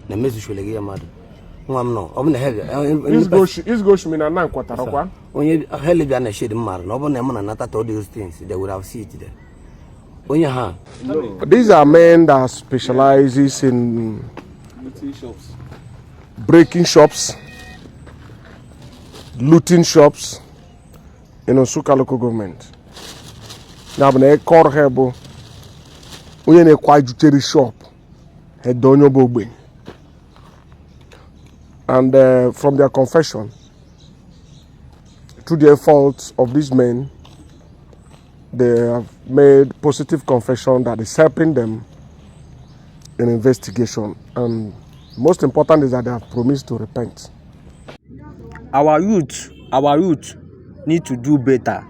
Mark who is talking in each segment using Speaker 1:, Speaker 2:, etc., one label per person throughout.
Speaker 1: na mezu shwelege ya madu nwam no obuna hege
Speaker 2: is go shimina na kwatara kwa
Speaker 1: onye hele bia na shade mmar na obuna emuna na tata all those things they would have seen it there onye ha
Speaker 2: these are men that specializes in breaking shops, looting shops in Nsukka local government. Now, when they call her, we need quite judiciary shop. He don't know. And from their confession, through the efforts of these men, they have made positive confession that is helping them in investigation. And most important is that they have promised to repent.
Speaker 3: Our youth need to do better.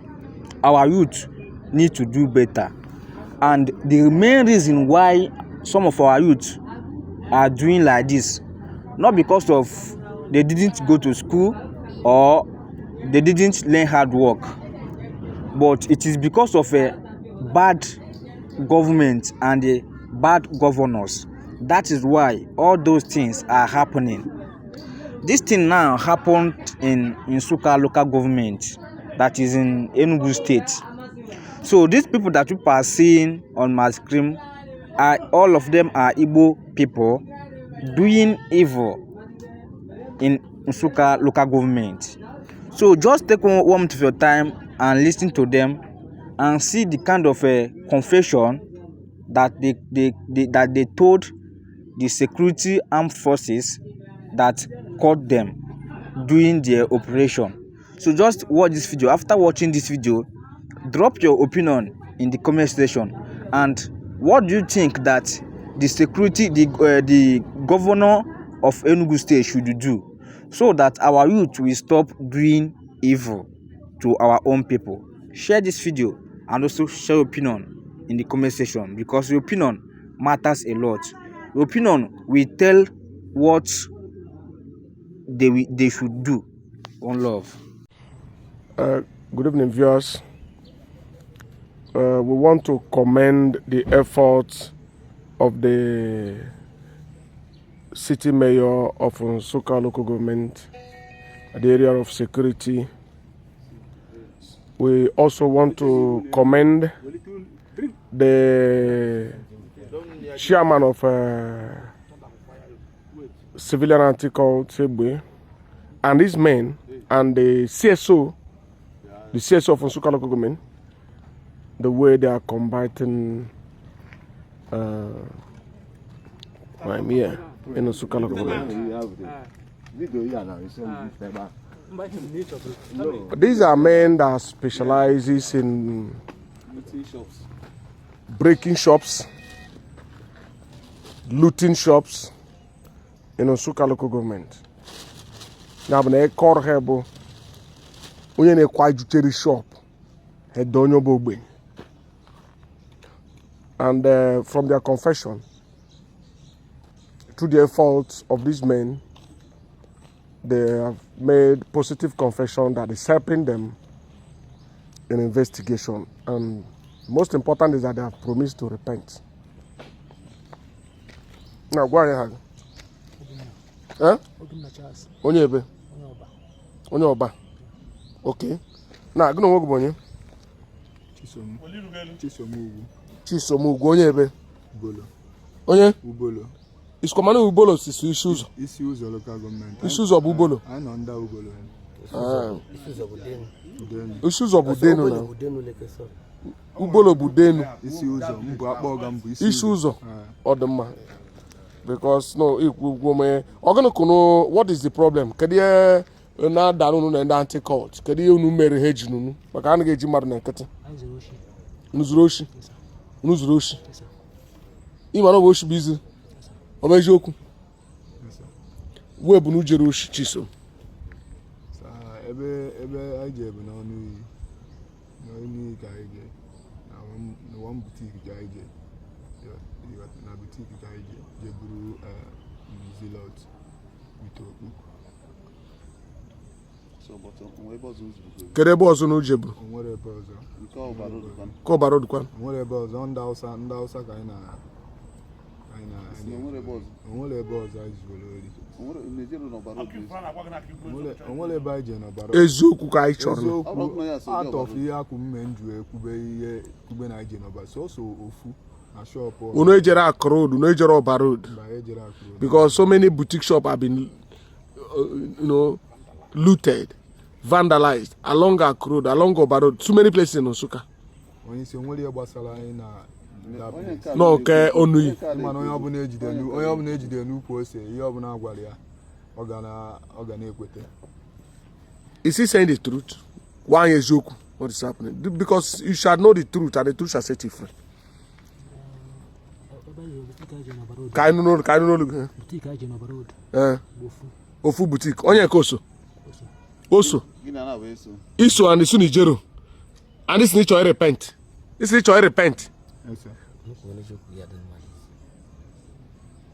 Speaker 3: Our youth need to do better. And the main reason why some of our youth are doing like this, not because of they didn't go to school or they didn't learn hard work, but it is because of a bad government and a bad governors. That is why all those things are happening. This thing now happened in Nsukka local government, that is in Enugu state. So these people that you are seeing on my screen, all of them are Igbo people doing evil in Nsukka local government. So just take 1 minute of your time and listen to them and see the kind of confession that they told the security armed forces that caught them doing their operation. So just watch this video. After watching this video, drop your opinion in the comment section. And what do you think that the security, the governor of Enugu state should do so that our youth will stop doing evil to our own people? Share this video and also share your opinion in the comment section, because your opinion matters a lot. Your opinion will tell what they should do. One love.
Speaker 2: Good evening, viewers. We want to commend the efforts of the city mayor of Nsukka local government, the area of security. We also want to commend the chairman of civilian anti-cult Igbo and his men and the CSO of Nsukka local government, the way they are combating crime here in Nsukka local government. These are men that specializes in breaking shops, looting shops in Nsukka local government. Now, when they call her, we need quite judiciary shop. He don't know. And from their confession, through the efforts of these men, they have made positive confession that is helping them in investigation. And most important is that they have promised to repent. Now, go ahead. Huh? Onyebe. Onyoba. Okay. Now, I'm going to go on. Chisomu. Onyebe.
Speaker 4: Ubolo.
Speaker 2: Onye?
Speaker 4: Ubolo.
Speaker 2: Is commanding Ubolo issues?
Speaker 4: Issues of local government.
Speaker 2: Issues of Ubolo?
Speaker 4: I know under Ubolo.
Speaker 2: Issues of Budenu now. Ubolo Budenu. Issues of Odema. Because no, what is the problem? Kadiye na danu no na anti-cult. Kadiye unu mere hedge nunu. Maka anu geji madu na nkete. Nuzuroshi. Nuzuroshi. Ima no woshi bizi. Obeji oku. Webu nu jere oshi chiso.
Speaker 4: Ebe aje ebe na onu ka ije. Na one boutique ka ije. Na boutique ka ije. Jeburu Zilot Bitoku. So but onwe bozo uzuru.
Speaker 2: Kede bozo no jeburu.
Speaker 4: Onwe bozo.
Speaker 2: Ko baro dukwan.
Speaker 4: Onwe bozo nda Hausa ka onwere ebe ọzọ anyị zụrụ ori onwere ebe anyị je n'ọbara
Speaker 2: eziokwu ka anyị chọrọ
Speaker 4: eziokwu atọfụ ihe akwụ mme nju ekwube na anyị je n'ọbara sọsọ ofu na shop
Speaker 2: unu ejere Akụ Road unu ejere Ọba Road because so many boutique shop have been looted, vandalized along Akụ Road, along Ọba Road, so many places in Nsukka.
Speaker 4: Onye isi onwere ihe gbasara anyị na
Speaker 2: no ke onu
Speaker 4: mana onye ọbụla ejide n'ukwu ose ihe ọbụla agwara ya ọ ga na-ekwete.
Speaker 2: Is he saying the truth? Why eziokwu? What is happening? Because you shall know the truth and the truth shall set you free. Ka anyị n'olu ofu boutique onye ka oso iso and isu n'Ijero and isi n'ịchọ repent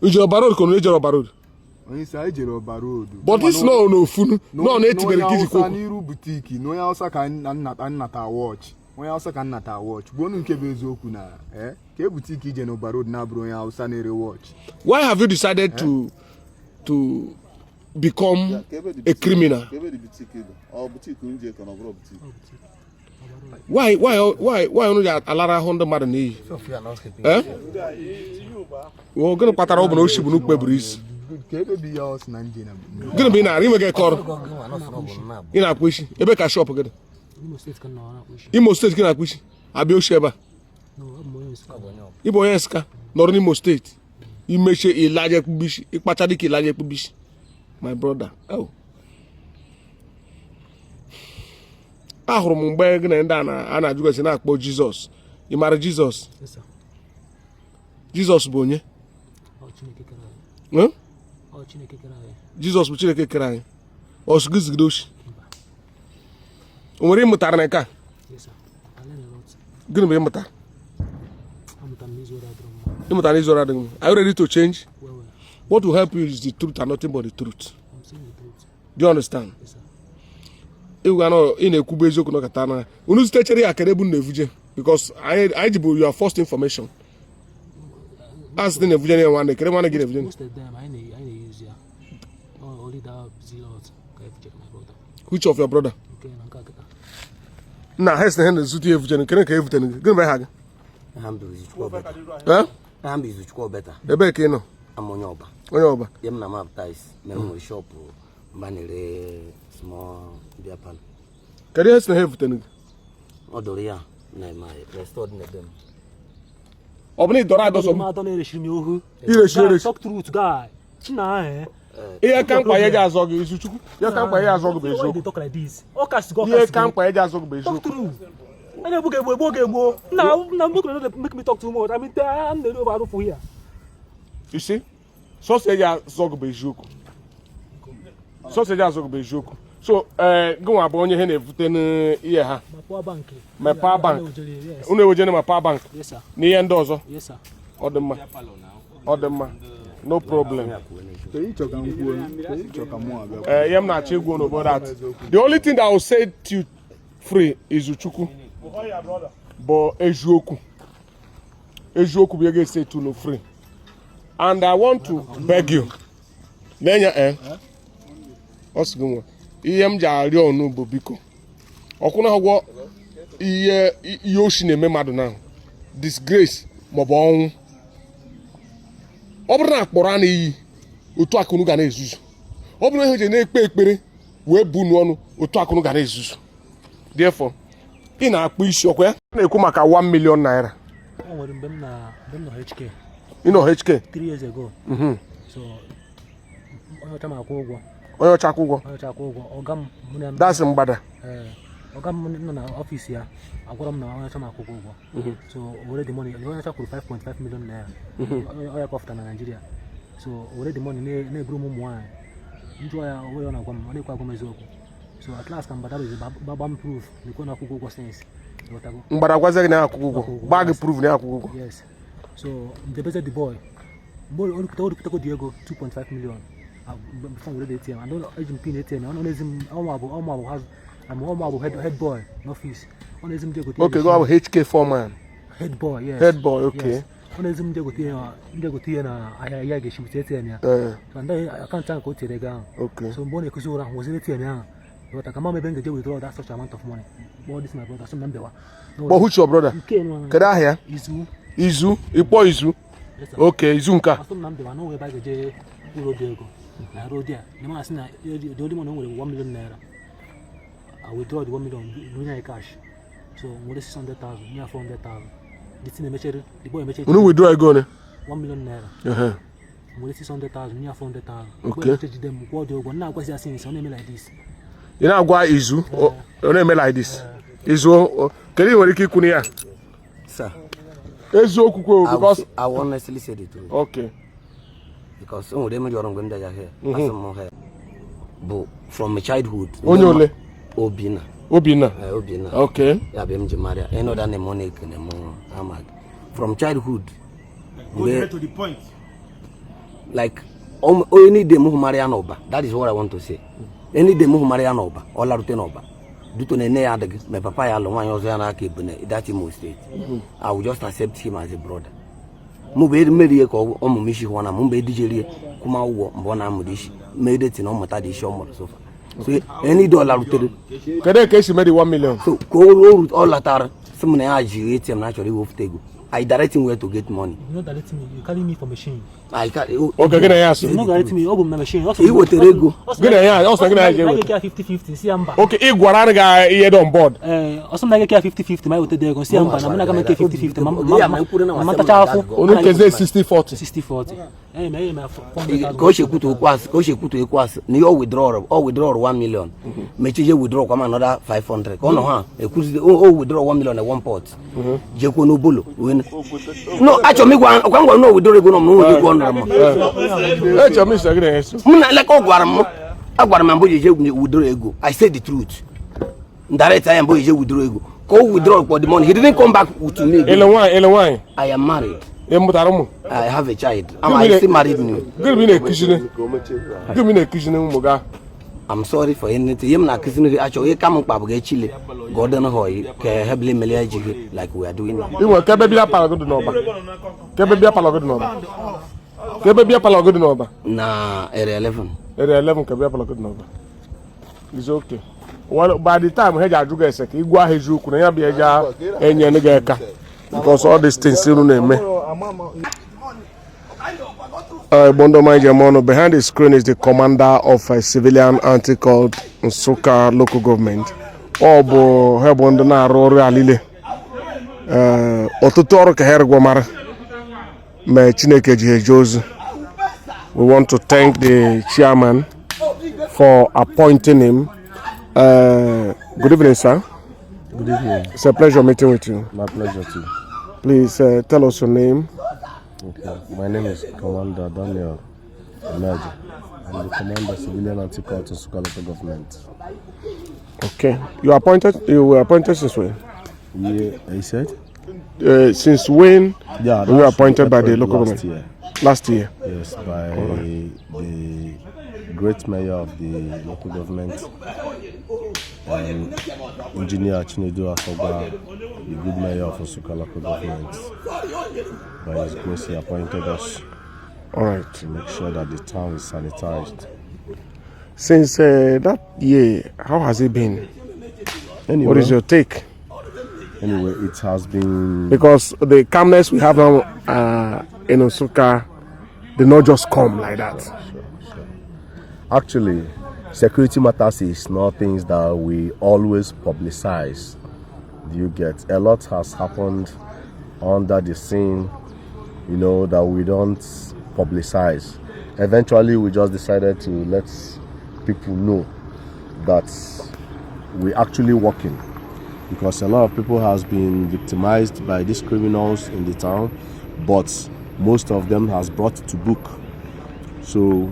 Speaker 2: ije Ọba Road ka unu ejere Ọba Road
Speaker 4: onye isi anyị jere Ọba Road
Speaker 2: but this no n'ofu no na-etibere ka iji kwokwu
Speaker 4: n'iru butiki na onye Hausa ka nnata watch bụ onu nke bụ eziokwu na ka butiki ije n'Ọba Road na-abụrụ onye Hausa na-ere watch.
Speaker 2: Why have you decided to become a criminal? Why only alara 100 mmadụ n'iyi? We're going to patara ọbụna oshibu n'ukpe buru isi. Gịnị bụ ị na-arụ inwe gị kọrọ? Ị na-akpụ isi. Ebe ka shop gị? Imo State gị na-akpụ isi. Abịa oshi ebe a. Ịbụ onye Nsụka nọrọ n'Imo State. Imechie ilaje ekpugbu isi. Ịkpacha dịka ilaje ekpugbu isi. My brother. Oh. Ahụrụ m mgbe gị na ndị a na-ajụ esi na-akpọ Jizọs. Ị mara Jizọs? Jizọs bụ onye? Jizọs bụ Chineke kere anyị. Ọ sụ gị zigide oshi. O nwere ịmụtara na nke a? Gịnị bụ ịmụta? Ịmụta na ịzụrụ adịghị m. Are you ready to change? What will help you is the truth and nothing but the truth. Do you understand? Ị na-ekwube eziokwu n'ọkata na unu zitechere ya akara ebu na-evuje because anyị ji bụ your first information. As the na-evuje na nwanne kere nwanne gị na-evuje. Which of your brother? Na hes na na-ezutu evuje nkere ka evute gị. Gịnị bụ ha gị? Ebe ka ị nọ?
Speaker 1: Onye Ọba.
Speaker 2: Onye Ọba.
Speaker 1: Yem na baptize me nwe shop mbanere small beer pan.
Speaker 2: Kedu ihe si na ha evute gị?
Speaker 1: Ọ dọrọ ya na my restored na dem.
Speaker 2: Ọ bụrụ ịdọrọ adọsọ m. Ireshiri.
Speaker 5: Talk truth guy. China
Speaker 2: Ihe ka mkpa ya ji azọ gị izu Chukwu. Ihe ka mkpa ya azọ gị bụ eziokwu.
Speaker 5: talk like this. All cast go.
Speaker 2: Ihe ka mkpa ya ji azọ gị bụ eziokwu.
Speaker 5: Anya buge. Na make me talk too much. I mean, I'm the over for here.
Speaker 2: You see? Sausage azọ gị bụ eziokwu. Sausage azọ gị bụ eziokwu. So, gị nwa bụ onye ihe na-evute n'ihe ha. My power bank. Unu ewejene ma power bank.
Speaker 5: Yes sir.
Speaker 2: N'ihe ndị ọzọ.
Speaker 5: Yes sir.
Speaker 2: Ọ dị mma. No problem. Ihe m na-achọ igwu n'obodo that. The only thing that will set you free is Chukwu. But eziokwu. Eziokwu bụ ihe ga-set you free. And I want to beg you. N'enya ọsịgị nwa. Ihe m ji arịọ ọnụ bụ biko. Ọkwụna ụgwọ ihe oshi na-eme mmadụ na disgrace maọbụ ọnwụ. Ọ bụrụ na akpọrọ a na-iyi otu akụnụ ga na-ezuzu. Ọ bụrụ na ihe na-ekpe ekpere wee bu n'ọnụ otu akụnụ ga na-ezuzu. Therefore, ị na-akpụ isi ọkwa ya na-ekwu maka 1 million naira.
Speaker 5: O nwere mgbe m nọ HK.
Speaker 2: Ị nọ HK?
Speaker 5: 3 years ago. So onye ọcha m akwụ ụgwọ.
Speaker 2: Onye ọcha akwụ ụgwọ?
Speaker 5: Onye ọcha akwụ ụgwọ. Ọga m
Speaker 2: That's Mgbada.
Speaker 5: Ọga m nọ na ọfịs ya agwara m na onye ọcha m akwụ ụgwọ. So were the money. Onye ọcha kwuru 5.5 million naira. Onye kọfụta na Nigeria. So were the money na-eburu m ụmụ nwaanyị. Njụọ ya onwe ya ọ na-agwa m, ọ na-ekwe agwa m eziokwu. So at last ka Mgbada rozi gbagba m proof na ekwe na akwụkwọ ụgwọ sense.
Speaker 2: Mgbada gwazi gị na akwụkwọ ụgwọ. Gbaa gị proof na akwụkwọ ụgwọ.
Speaker 5: Yes. So they visited the boy. Boy only put the ego 2.5 million. Before we did ATM. I don't agent pin ATM. I don't know has I'm head boy, no fees. Okay,
Speaker 2: go have HK foreman.
Speaker 5: Head boy, yes.
Speaker 2: Head boy, okay.
Speaker 5: Yes. When is him go na ahịa ga-eshi bute ATM ya. So ndị akaụntụ ahụ ka o tinyere ego ahụ.
Speaker 2: Okay.
Speaker 5: So mgbe ọ na-ekuzi ụra ahụ waziri ATM ahụ. But I can maybe get withdraw that such amount of money. But this my brother, some number.
Speaker 2: But who's your brother? Kada here? Izu. Ipo Izu. Okay, Izu nka.
Speaker 5: Some number no way by the J road there go. Na road there. The man say the only money with 1 million naira. I withdraw the 1 million no cash. So we 600,000, near 400,000. The thing the boy make.
Speaker 2: You withdraw again?
Speaker 5: 1 million naira. We 600,000, near 400,000. Okay. Change them go there go. Now go see saying so name like this.
Speaker 2: You know why Izu? Your name like this. Izu. Can you work here?
Speaker 1: Sir.
Speaker 2: Izu kuko because
Speaker 1: I honestly say the truth.
Speaker 2: Okay.
Speaker 1: Because some of them are going to here. But from my childhood.
Speaker 2: Onyole.
Speaker 1: Obina.
Speaker 2: Obina. Okay.
Speaker 1: Yeah, be Maria. You know that the money can Ahmad. From childhood.
Speaker 6: Go direct to the point.
Speaker 1: Like any day move Maria Noba. That is what I want to say. Any day move Maria Noba or La Rutenoba. Due to Nene Adag, my papa alone was that Imo State. I will just accept him as a brother. Mube Medi ko omo mishi wana mumbe dijeri kuma wo mbona mudishi made it no mata di show sofa. So any dollar rutere.
Speaker 2: Kede case made 1 million.
Speaker 1: So go all latar some na aji ATM naturally wo ftego. I direct him where to get money.
Speaker 5: You not direct me, you carry me for machine.
Speaker 1: I carry.
Speaker 2: Okay, gonna ask you.
Speaker 5: You not direct me, open my machine.
Speaker 1: He will terego.
Speaker 2: Gonna ask, also gonna ask you.
Speaker 5: I get 50-50, see amba.
Speaker 2: Okay, e guarana ga here on board.
Speaker 5: Also na get 50-50, my wote there go see amba. Na make 50-50. Mama tachafu.
Speaker 2: Onu keze 60-40.
Speaker 5: 60-40.
Speaker 1: Go she kutu equals. Ni all withdraw 1 million. Mechi withdraw come another 500. Kono ha. Ekuzi all withdraw 1 million at one pot. Je ko no bolo. No, actually, I'm no, we don't go on. I said the truth. Direct I am boy withdraw ego. Go withdraw for the money. He didn't come back to me. I am married. I have a child. I still married new. I'm sorry for anything. I'm not kissing actually come up get Chile. Gordon Hoy, heavily Meliaji like we are doing now.
Speaker 2: You will be a palago de Nova. Cabebia Palago de Nova. Cabebia Palago de Nova.
Speaker 1: Nah, area 11.
Speaker 2: Area 11 Cabia Palago de Nova. It's okay. Well, by the time he had to get sick, he go his you could be a jar and Yanega because all these things still name me. Bondo Majamono, behind the screen is the commander of a civilian anti-cult Nsukka local government. Obo Hebondo na Roro Alile. Otutoro Kaher Gwamara. Me Chineke Jihejozu. We want to thank the chairman for appointing him. Good evening, sir.
Speaker 7: Good evening.
Speaker 2: It's a pleasure meeting with you.
Speaker 7: My pleasure too.
Speaker 2: Please tell us your name.
Speaker 7: Okay. My name is Commander Daniel Emerge. I'm the Commander Civilian Anti-Cult in Nsukka Local Government.
Speaker 2: Okay. You were appointed since when?
Speaker 7: Yeah, you said?
Speaker 2: Since when
Speaker 7: Yeah,
Speaker 2: you were appointed by the local government?
Speaker 7: year.
Speaker 2: Last year.
Speaker 7: Yes, by the great mayor of the local government, Engineer Chinedu Akoba, the good mayor of Nsukka Local Government. By his grace, he appointed us.
Speaker 2: All right.
Speaker 7: To make sure that the town is sanitized.
Speaker 2: Since that year, how has it been?
Speaker 7: Anyway,
Speaker 2: what is your take?
Speaker 7: Anyway, it has been...
Speaker 2: Because the calmness we have now in Nsukka did not just come like that.
Speaker 7: Sure. Actually, security matters is not things that we always publicize. Do you get? A lot has happened under the scene, that we don't publicize. Eventually, we just decided to let people know that we're actually working, because a lot of people has been victimized by these criminals in the town, but most of them has brought to book. So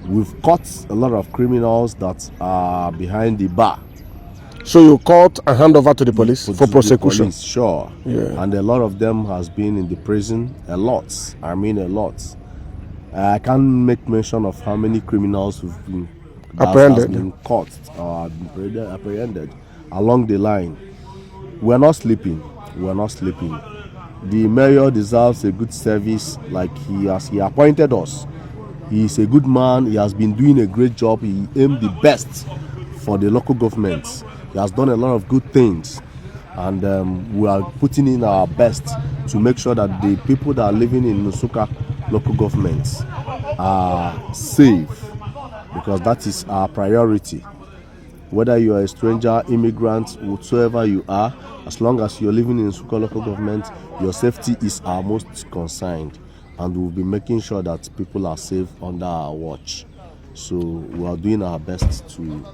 Speaker 7: we've caught a lot of criminals that are behind the bar.
Speaker 2: So you caught and hand over to the police for prosecution?
Speaker 7: Police, sure.
Speaker 2: Yeah.
Speaker 7: And a lot of them has been in the prison. A lot. I mean a lot. I can't make mention of how many criminals who've been
Speaker 2: apprehended,
Speaker 7: been caught or apprehended along the line. We're not sleeping. we're not sleeping. The mayor deserves a good service, like he appointed us. He is a good man. He has been doing a great job. He aimed the best for the local governments. He has done a lot of good things, and we are putting in our best to make sure that the people that are living in Nsukka local governments are safe, because that is our priority. Whether you are a stranger, immigrant, whatsoever you are, as long as you're living in Nsukka local government, your safety is our most concerned, and we'll be making sure that people are safe under our watch. So we are doing our best to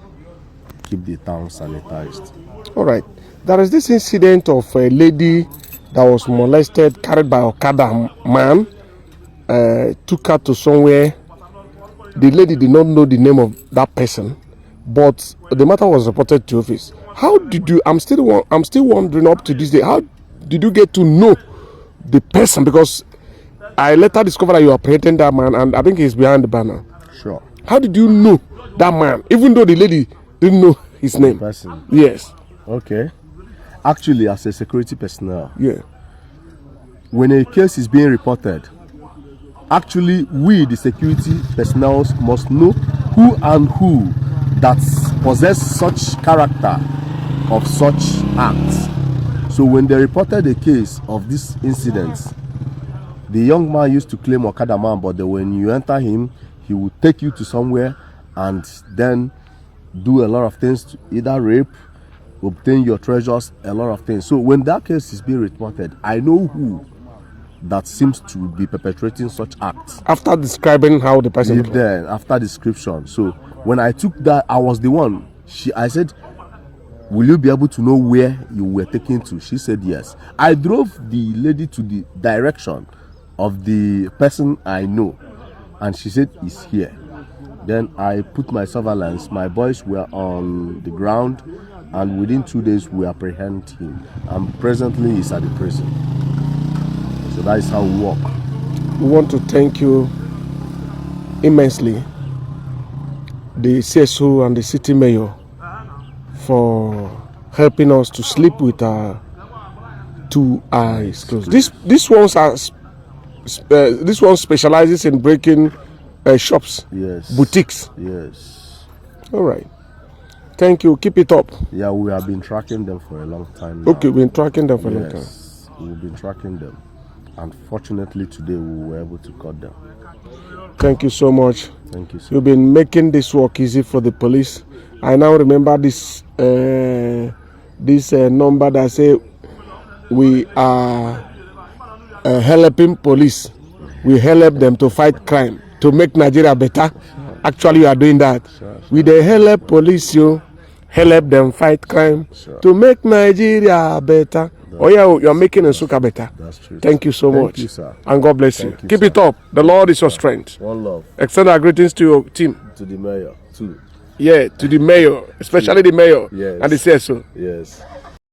Speaker 7: keep the town sanitized.
Speaker 2: All right. There is this incident of a lady that was molested, carried by Okada man, took her to somewhere. The lady did not know the name of that person, but the matter was reported to office. How did you? I'm still wondering up to this day. How did you get to know the person? Because I later discovered that you apprehended that man, and I think he's behind the banner.
Speaker 7: Sure.
Speaker 2: How did you know that man, even though the lady didn't know his name?
Speaker 7: The person.
Speaker 2: Yes.
Speaker 7: Okay. Actually, as a security personnel,
Speaker 2: Yeah.
Speaker 7: when a case is being reported, actually we, the security personnel, must know who and who that possess such character of such acts. So when they reported a case of this incident, the young man used to claim Okada man, but when you enter him, he will take you to somewhere and then do a lot of things, to either rape, obtain your treasures, a lot of things. So when that case is being reported, I know who that seems to be perpetrating such acts.
Speaker 2: After describing how the person looked.
Speaker 7: Then after description. So when I took that, I was the one. I said, will you be able to know where you were taken to? She said yes. I drove the lady to the direction of the person I know, and she said he's here. Then I put my surveillance. My boys were on the ground, and within 2 days we apprehend him, and presently he's at the prison. So that is how we work.
Speaker 2: We want to thank you immensely, the CSO and the city mayor, for helping us to sleep with our 2 eyes closed. This one specializes in breaking shops,
Speaker 7: Yes.
Speaker 2: boutiques.
Speaker 7: Yes.
Speaker 2: All right. Thank you. Keep it up.
Speaker 7: Yeah, we have been tracking them for a long time now.
Speaker 2: Okay, we've been tracking them for a long time.
Speaker 7: Yes, we've been tracking them. Unfortunately, today we were able to cut them.
Speaker 2: Thank you so much.
Speaker 7: Thank you, sir.
Speaker 2: You've been making this work easy for the police. I now remember this number that say we are helping police. We help them to fight crime, to make Nigeria better. Actually, you are doing that.
Speaker 7: Sure.
Speaker 2: We dey help police, you help them fight crime, to make Nigeria better. Oh yeah, you are making Nsukka better.
Speaker 7: That's true.
Speaker 2: Thank you so
Speaker 7: Thank
Speaker 2: much.
Speaker 7: you, sir.
Speaker 2: And God bless you.
Speaker 7: Thank you,
Speaker 2: Keep
Speaker 7: sir.
Speaker 2: it up. The Lord is your strength.
Speaker 7: One love
Speaker 2: Extend our greetings to your team.
Speaker 7: to the mayor, too.
Speaker 2: Yeah, to the mayor, especially the mayor
Speaker 7: Yes.
Speaker 2: and the CSO.
Speaker 7: Yes.